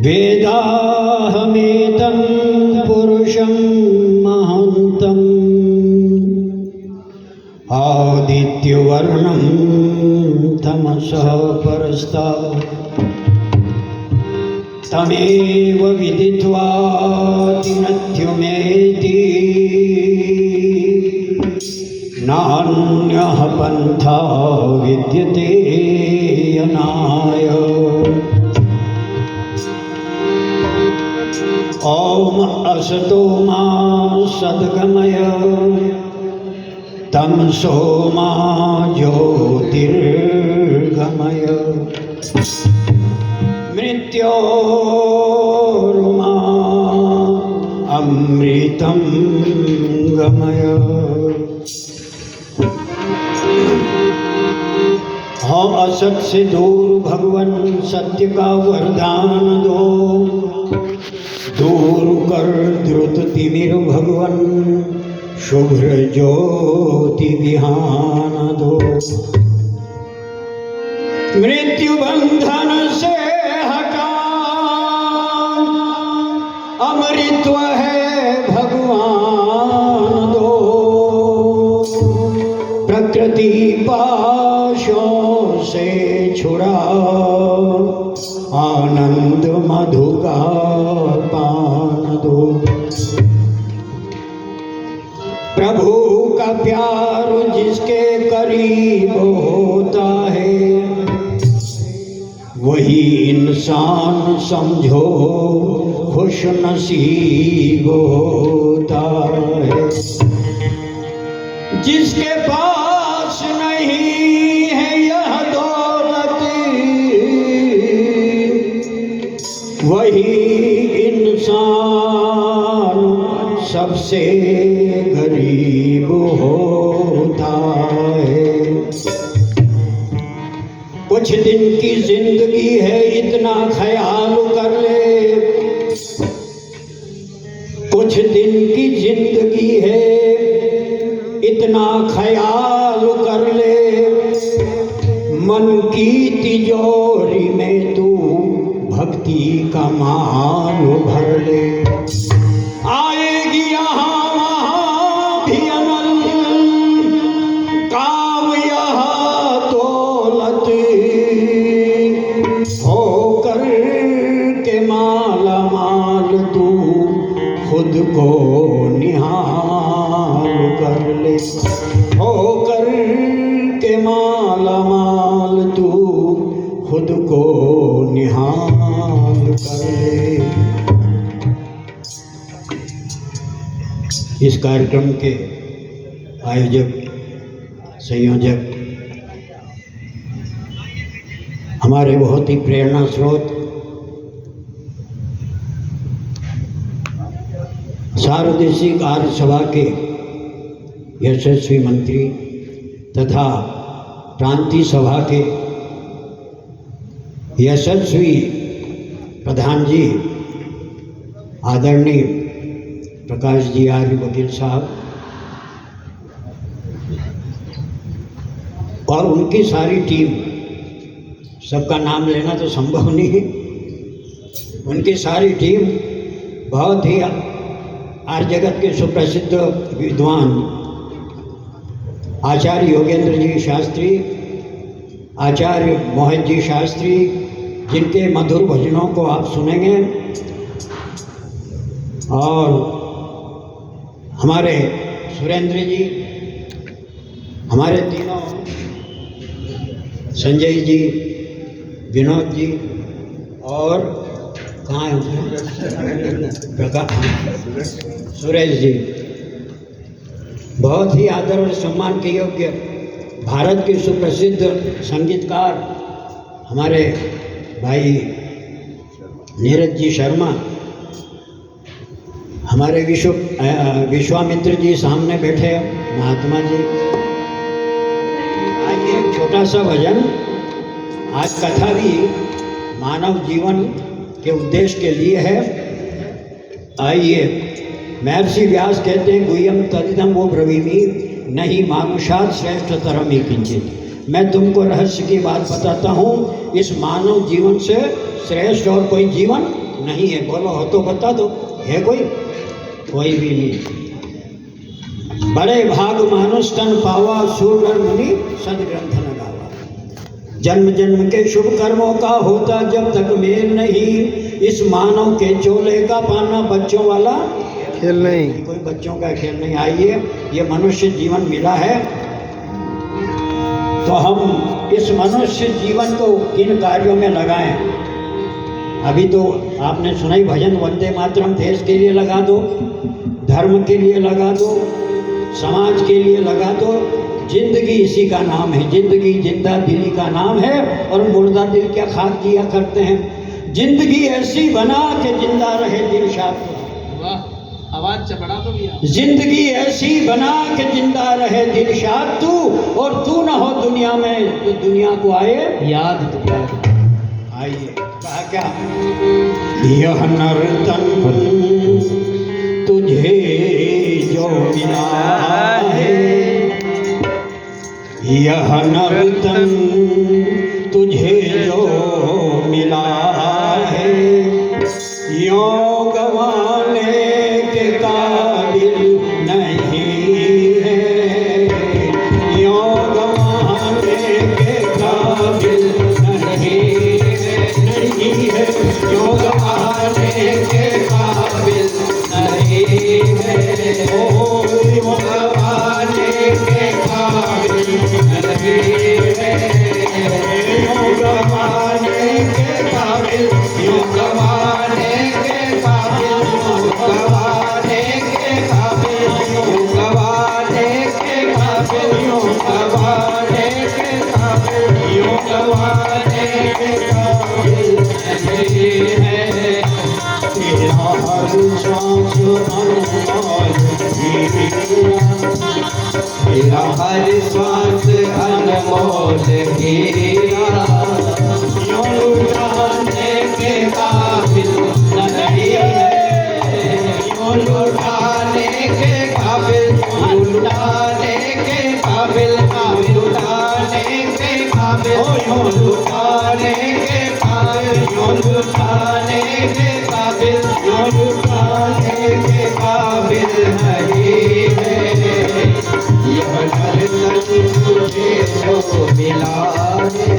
वेदाहमेतं पुरुषं महान्तम् आदित्यवर्णं तमसः परस्तात् तमेव विदित्वा तिनद्युमेति नान्यः पन्था विद्यते यनाय। ओम असतो मा सद्गमय तमसो मा ज्योतिर्गमय मृत्योर्मा अमृतं गमय। हाँ असत से दूर भगवन सत्य का वरदान दो, दूर कर द्रुत तिमिर भगवन शुभ्र ज्योति विहान दो। मृत्यु बंधन से हटा अमृत्व है भगवान दो। प्रकृति पाशों से छुड़ा आनंद मधु का पान दो। प्रभु का प्यार जिसके करीब होता है वही इंसान समझो खुश नसीब होता है। जिसके पास नहीं है यह दौलत वही इंसान सबसे गरीब होता है। कुछ दिन की जिंदगी है इतना ख्याल कर ले, कुछ दिन की जिंदगी है इतना ख्याल कर ले। मन की तिजोरी में तू भक्ति का माल भर ले। आएगी यहाँ वहाँ भी अनल काम यह दौलत होकर के माला माल तू खुद को निहाल कर ले। होकर के माला माल तू खुद को निहाल कर ले। इस कार्यक्रम के आयोजक संयोजक हमारे बहुत ही प्रेरणा स्रोत सार्वदेशिक आर्य सभा के यशस्वी मंत्री तथा प्रांतीय सभा के यशस्वी प्रधान जी आदरणीय प्रकाश जी आर्य वकील साहब और उनकी सारी टीम, सबका नाम लेना तो संभव नहीं है। उनकी सारी टीम बहुत ही आर्य जगत के सुप्रसिद्ध विद्वान आचार्य योगेंद्र जी शास्त्री, आचार्य मोहित जी शास्त्री, जिनके मधुर भजनों को आप सुनेंगे, और हमारे सुरेंद्र जी, हमारे तीनों संजय जी, विनोद जी और कहाँ है सुरेश जी, बहुत ही आदर और सम्मान के योग्य भारत के सुप्रसिद्ध संगीतकार हमारे भाई नीरज जी शर्मा, हमारे विश्वामित्र जी सामने बैठे, महात्मा जी। आइए एक छोटा सा भजन। आज कथा भी मानव जीवन के उद्देश्य के लिए है। आइए, महर्षि व्यास कहते हैं गुह्यम तदिदं वो ब्रवीमि नहीं मानुषात् श्रेष्ठतरम ही किंचित। मैं तुमको रहस्य की बात बताता हूँ, इस मानव जीवन से श्रेष्ठ और कोई जीवन नहीं है। बोलो हो तो बता दो, है कोई भी नहीं। बड़े भाग मानुष तन पावा, सूर नर मुनि सदग्रंथ न गावा। जन्म जन्म के शुभ कर्मों का होता जब तक मेल नहीं, इस मानव के चोले का पाना बच्चों वाला खेल नहीं। कोई बच्चों का खेल नहीं। आइए, ये मनुष्य जीवन मिला है तो हम इस मनुष्य जीवन को किन कार्यों में लगाएं। अभी तो आपने सुना ही भजन, वंदे मातरम। देश के लिए लगा दो, धर्म के लिए लगा दो, समाज के लिए लगा दो। जिंदगी इसी का नाम है। जिंदगी जिंदा दिली का नाम है। और मुर्दा दिल क्या खाक किया करते हैं। जिंदगी ऐसी बना कि जिंदा रहे दिल शाद। आवाज चपड़ा तो भैया। जिंदगी ऐसी बना कि जिंदा रहे दिल शाद तू, और तू ना हो दुनिया में तो दुनिया को आए याद। आइए, कहा क्या? यह नर्तन तुझे जो मिला है, यह नर्तन तुझे जो मिला है, यों गवाने के काबिल नहीं है, यों गवाने के काबिल नहीं है, यों गवाने के काबिल नहीं है, ओ यों गवाने के काबिल नहीं है, यों गवाने के काबिल, यों गवाने के काबिल, यों गवाने के काबिल, यों गवाने के काबिल, यों गवाने के काबिल, यों गवाने के काबिल नहीं है। तेरा हर सांस अनमोल हीरा, तेरा हर सांस अनमोल हीरा, यों लुटाने के काबिल नहीं है, यों लुटाने के काबिल, यों लुटाने के काबिल, लुटाने के काबिल, यों लुटाने के काबिल, यों लुटाने के काबिल, यों लुटाने के काबिल नहीं है। यह नर्तन तुझे जो मिला है।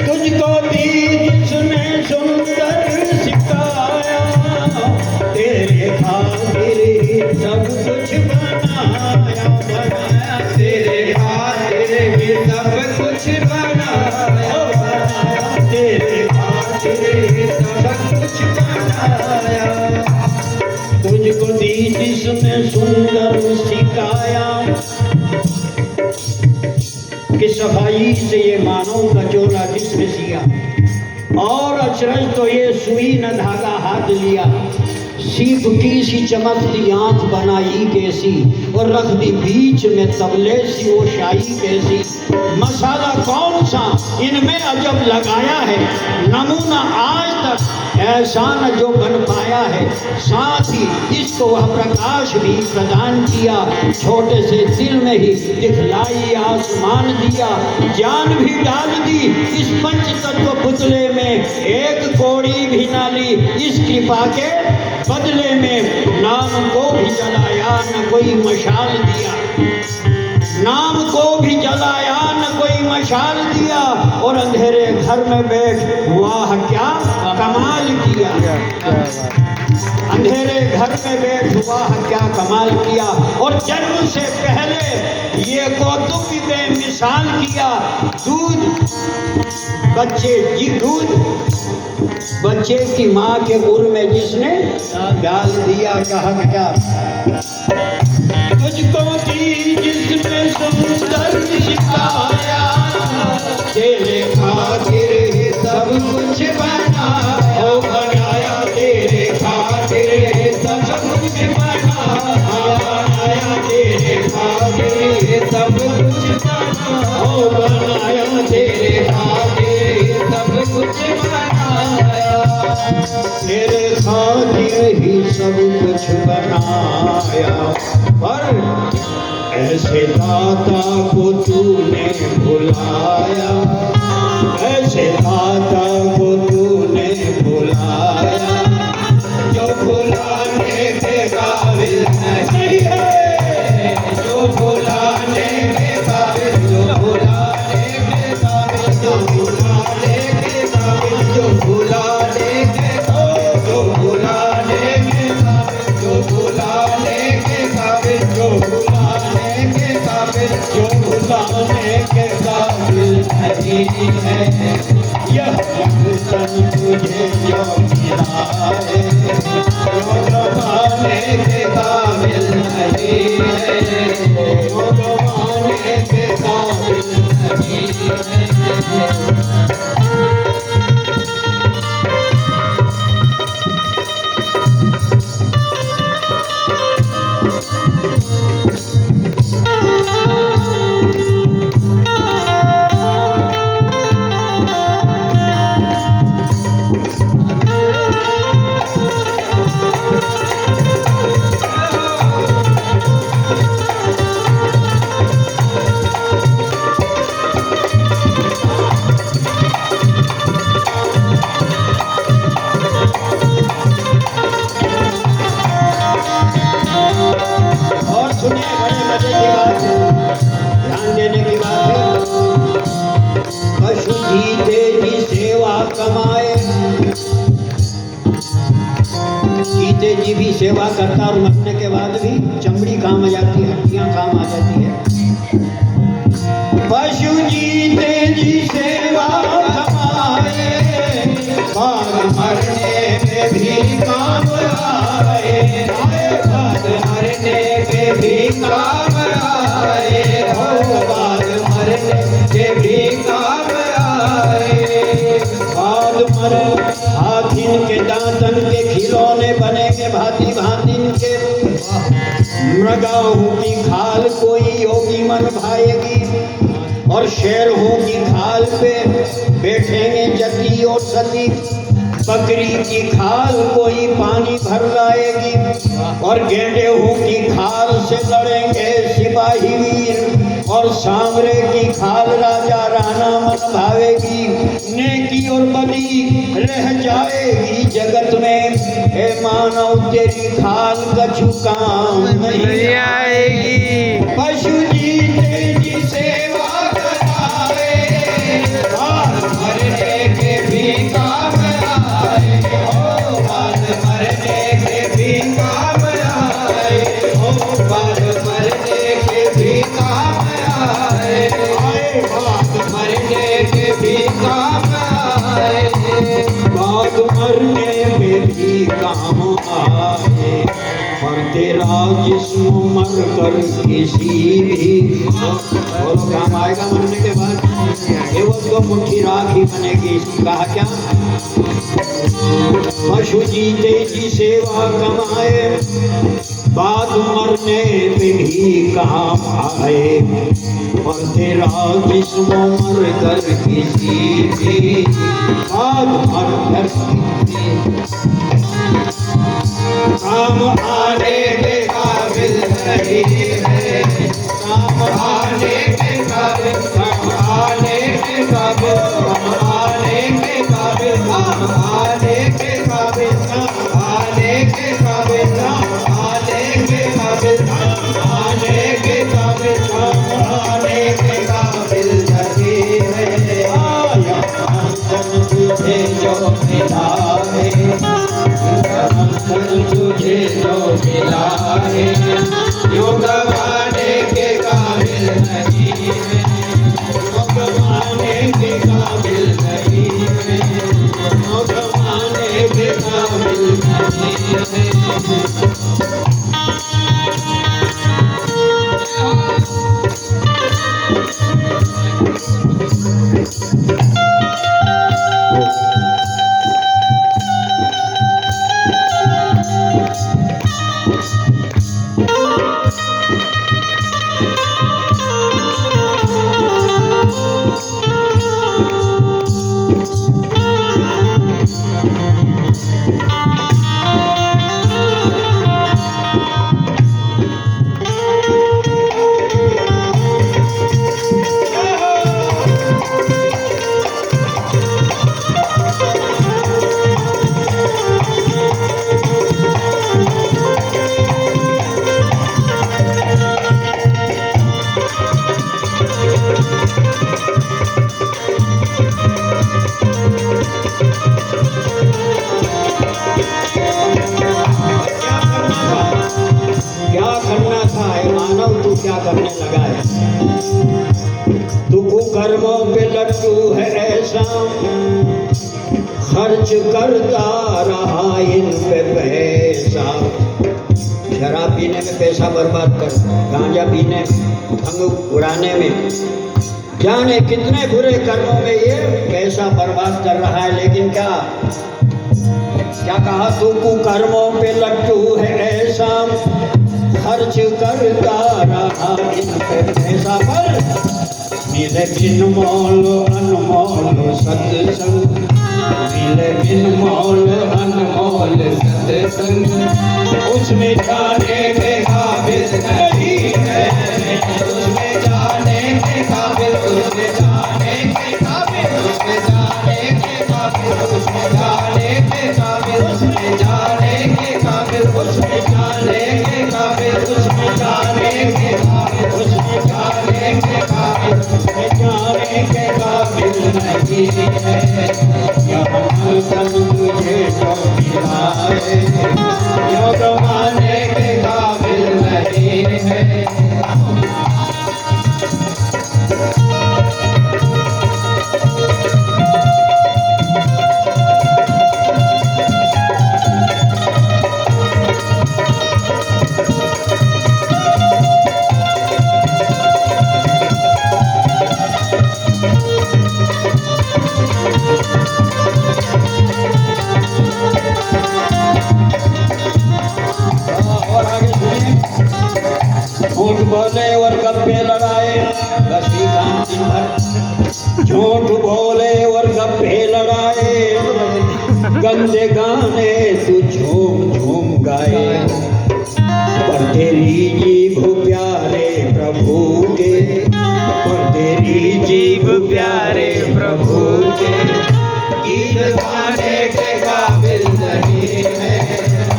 तुझको दी जिसने सुंदर सिखाया, तेरे खातिर ही सब कुछ बनाया, बनाया तेरे खातिर ही सब कुछ बनाया, बनाया तेरे खातिर ही सब कुछ बनाया। तुझको दी जिसने सुंदर सिखाया कि सफाई से ये मानव का चोला जिसने सिया, और अचरज तो ये सुई न धागा हाथ लिया। सीप की सी चमकती आंख बनाई कैसी, और रख दी बीच में तबले सी वो शाही कैसी। मसाला कौन सा इनमें अजब लगाया है, नमूना आज तक ऐसा न जो बन पाया है। साथ ही इसको वह प्रकाश भी प्रदान किया, छोटे से दिल में ही दिखलाई आसमान दिया। जान भी डाल दी इस पंच तत्व पुतले में, एक कौड़ी भी ना ली इस कृपा के बदले में। नाम को भी जलाया न कोई मशाल दिया, नाम को भी जलाया न कोई मशाल दिया, और अंधेरे घर में बैठ वाह क्या कमाल किया। अंधेरे घर में बैठ वाह क्या कमाल किया, और जन्म से पहले ये कौतुक बेमिसाल किया। दूध बच्चे की माँ के उर में जिसने डाल दिया, कहा क्या तुझको दी जिसने सुंदर सिखाया, तेरे खातिर ही सब कुछ बनाया, तेरे खातिर सब कुछ बनाया, तेरे खातिर सब कुछ बनाया, तेरे खातिर सब कुछ बनाया, तेरे खातिर ही सब कुछ बनाया। पर ऐसे दाता को तूने भुलाया, ऐसे दाता को तूने भुलाया, जो भुलाने के काबिल नहीं है, जो भुलाने के काबिल, जो भुलाने के काबिल, जो भुलाने के काबिल, जो भुलाने के काबिल, जो भुलाने के काबिल, जो भुलाने के काबिल, जो भुलाने के काबिल, जो भुलाने के काबिल नहीं है। यह वतन तुझे जो मिला है, जो गवाने के काबिल नहीं है, जो गवाने के काबिल नहीं है। सेवा करता और मरने के बाद भी चमड़ी काम आ जाती है, हड्डियां काम आ जाती है। पशु जीते जी सेवा कमाए, बाद मरने में भी काम आए, बाद मरने में भी काम आए, बाद मरने में भी काम आए। बाद मर हाथिन के दांतन के खिलौने बनेंगे, भांति भांति के मृगाओं की खाल कोई योगी मन भाएगी, और शेरों की खाल पे बैठेंगे जती और सती। बकरी की खाल कोई पानी भर लाएगी, और गेंडेहों की खाल से लड़ेंगे सिपाही वीर, और सांवरे की खाल राजा राणा मन भावेगी। नेकी और बदी रह जाएगी जगत में, हे मानव तेरी खाल कछु काम नहीं आएगी। पशु जीते जी सेवा कराए, बाद मरने के भी काम आए, हो बाद मरने के भी काम आए, हो बाद मरने के भी काम आए, बाद मरने के भी काम आए, बाद मरने में भी काम आए। और तेरा जिस्म मर कर किसी भी बोलो काम आएगा मरने के बाद केवल तो मुट्ठी राखी बनेगी। कहा क्या? पशु जीते की सेवा कमाए बात मरने पे भी काम आए। और तेरा जिस्म मर कर किसी भी बात मर कर काम आने के काबिल नहीं है। काम आने के काबिल, काम आने के काबिल, काम आने के काबिल, काम आने के काबिल, काम आने के काबिल, काम आने के काबिल, काम आने के काबिल, काम आने के काबिल नहीं है। आया अंतन तुझे जो मिला है, तुझे जो मिला है, यो गवाने के काबिल नहीं है, यो गवाने के काबिल नहीं है, यो गवाने के काबिल नहीं है। क्या करने लगा है? तू कुकर्मों पे लट्टू है ऐसा, खर्च करता रहा इन पे पैसा। शराब पीने में पैसा बर्बाद कर, गांजा पीने, भंग उड़ाने में, जाने कितने बुरे कर्मों में ये पैसा बर्बाद कर रहा है। लेकिन क्या कहा? तू कुकर्मों पे लट्टू है ऐसा, खर्च करता रहा इन पे पैसा पर। मिले बिन मोल अनमोल सत्संग, मिले बिन मोल अनमोल सत्संग, उसमें जाने के काबिल नहीं है, उसमें जाने के काबिल, उसमें जाने के काबिल, उसमें जाने के काबिल, उसमें जाने के काबिल, उसमें जाने के काबिल, उसमें जाने के काबिल, उसमें जाने के काबिल, उसमें जाने के काबिल, उसमें जाने के काबिल नहीं है। यहाँ तन तुझे जो मिला है, यो गवाने के काबिल नहीं है। झूठ बोले और गप्पे लड़ाए, बस ही काम दिन भर। झूठ बोले और गप्पे लड़ाए, गंदे गाने तू झूम झूम गाए। पर तेरी जीभ प्यारे प्रभु के, पर तेरी जीभ प्यारे प्रभु के, गीत गाने के काबिल नहीं है,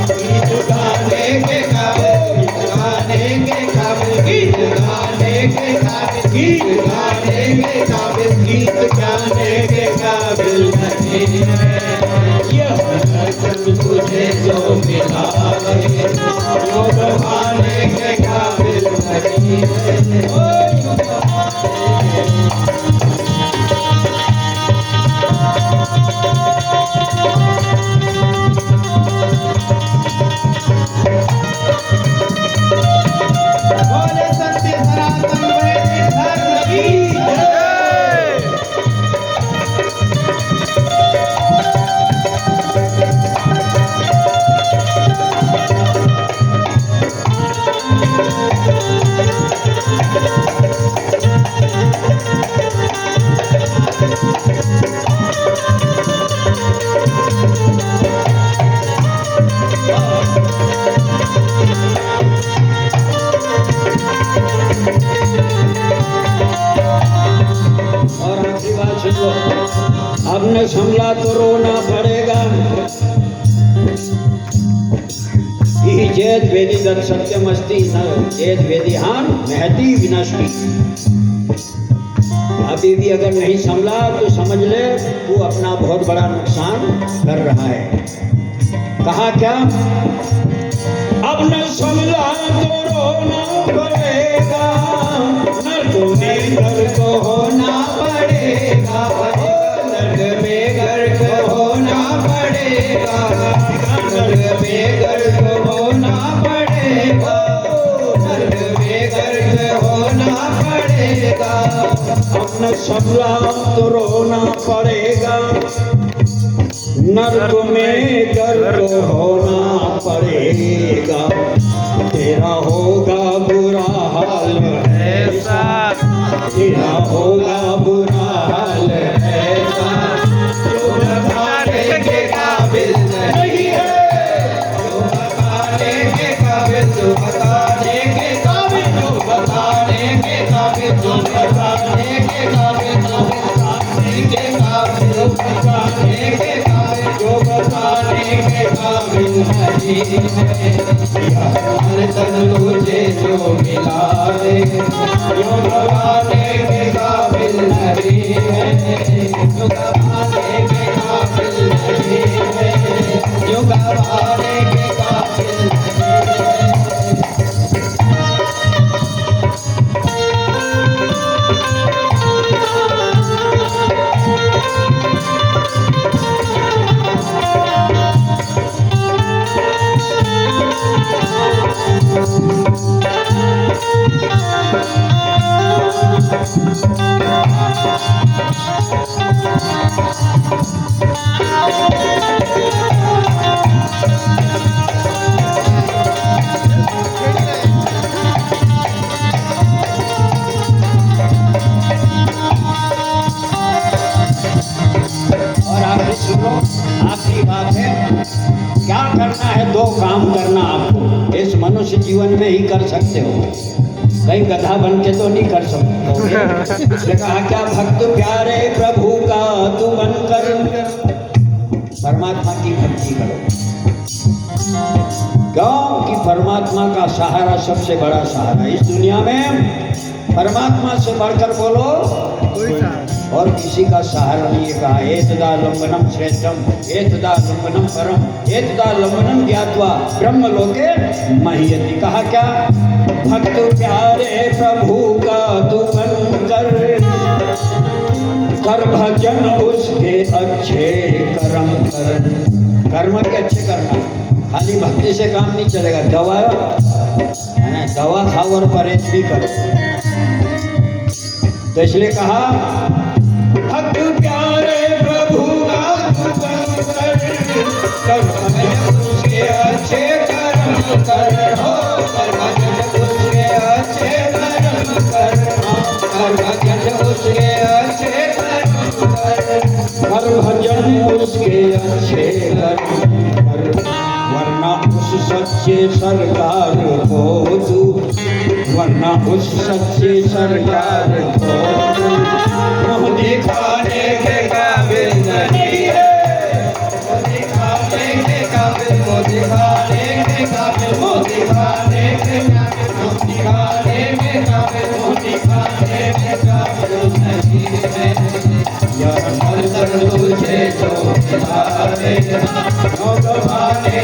गीत गाने के काबिल, गीत गाने के काबिल, गीत गाने के काबिल, गीत गाने के काबिल, गीत गाने के काबिल नहीं है। यह वचन तुझे जो मिला है, जो गवाने के काबिल नहीं है। और आखिरी बात सुन लो, आपने संभला तो रोना पड़ेगा। चेत वेदी दत्त सत्यमस्ति न चेत वेदिहान महती विनष्टि। अभी भी अगर नहीं संभला तो समझ ले तू अपना बहुत बड़ा नुकसान कर रहा है। कहा क्या? अब न संभला तो रोना पड़ेगा, न तुम्हें गर्क होना पड़ेगा, नर्क में गर्क होना पड़ेगा, नर्क में गर्क होना पड़ेगा, नर्क में गर्क होना पड़ेगा। अपना संभला तो रोना पड़ेगा, नर्क में गर्क होना पड़ेगा, तेरा होगा बुरा हाल ऐसा, तेरा होगा बुरा हाल ऐसा, जो बताने के काबिल नहीं है, जो बताने के काबिल, जो बताने के काबिल, जो बताने के काबिल, जो बताने के काबिल, जो बताने के काबिल, जो बताने के काबिल, जो बताने के काबिल नहीं है। हर तन तुझे जो मिला दे, जो बताने के काबिल नहीं है, जो बताने के काबिल नहीं है, जो बताने के काबिल नहीं है। आखिरी बात है, क्या करना है? दो काम करना आपको इस मनुष्य जीवन में ही कर सकते हो, कहीं गधा बन के तो नहीं कर सकते। इसने कहा क्या? भक्त प्यारे प्रभु का तू बनकर परमात्मा की भक्ति करो। क्यों कि परमात्मा का सहारा सबसे बड़ा सहारा इस दुनिया में, परमात्मा से बढ़कर बोलो और किसी का सहारा नहीं है। कहा एतदा लंबनम श्रेष्ठम, एतदा लंबनम परम, एतदा लंबनम ज्ञात्वा ब्रह्म लोके मह्यति। कहा क्या? भक्त प्यारे प्रभु का तू बनकर कर भजन उसके अच्छे कर्म कर। कर्म के अच्छे करना, खाली भक्ति से काम नहीं चलेगा। दवा है ना, दवा खाओ और परहेज भी करो। तो इसलिए कहा भक्त प्यारे प्रभु का तू बनकर कर भजन उसके अच्छे कर्म कर, हो कर भजन उसके अच्छे कर्म कर, कर भजन उसके अच्छे कर्म कर, कर भजन उसके अच्छे कर्म कर, वरना उस सच्चे सरकार को तू, वरना उस सच्चे सरकार को मुँह दिखाने के काबिल नहीं है, मुँह दिखाने के काबिल, मुँह दिखाने के काबिल, मुँह दिखाने के काबिल, मुँह दिखाने के काबिल, मुँह दिखाने के काबिल नहीं है। यार हर तन तुझे जो मिला दे, जो दबाने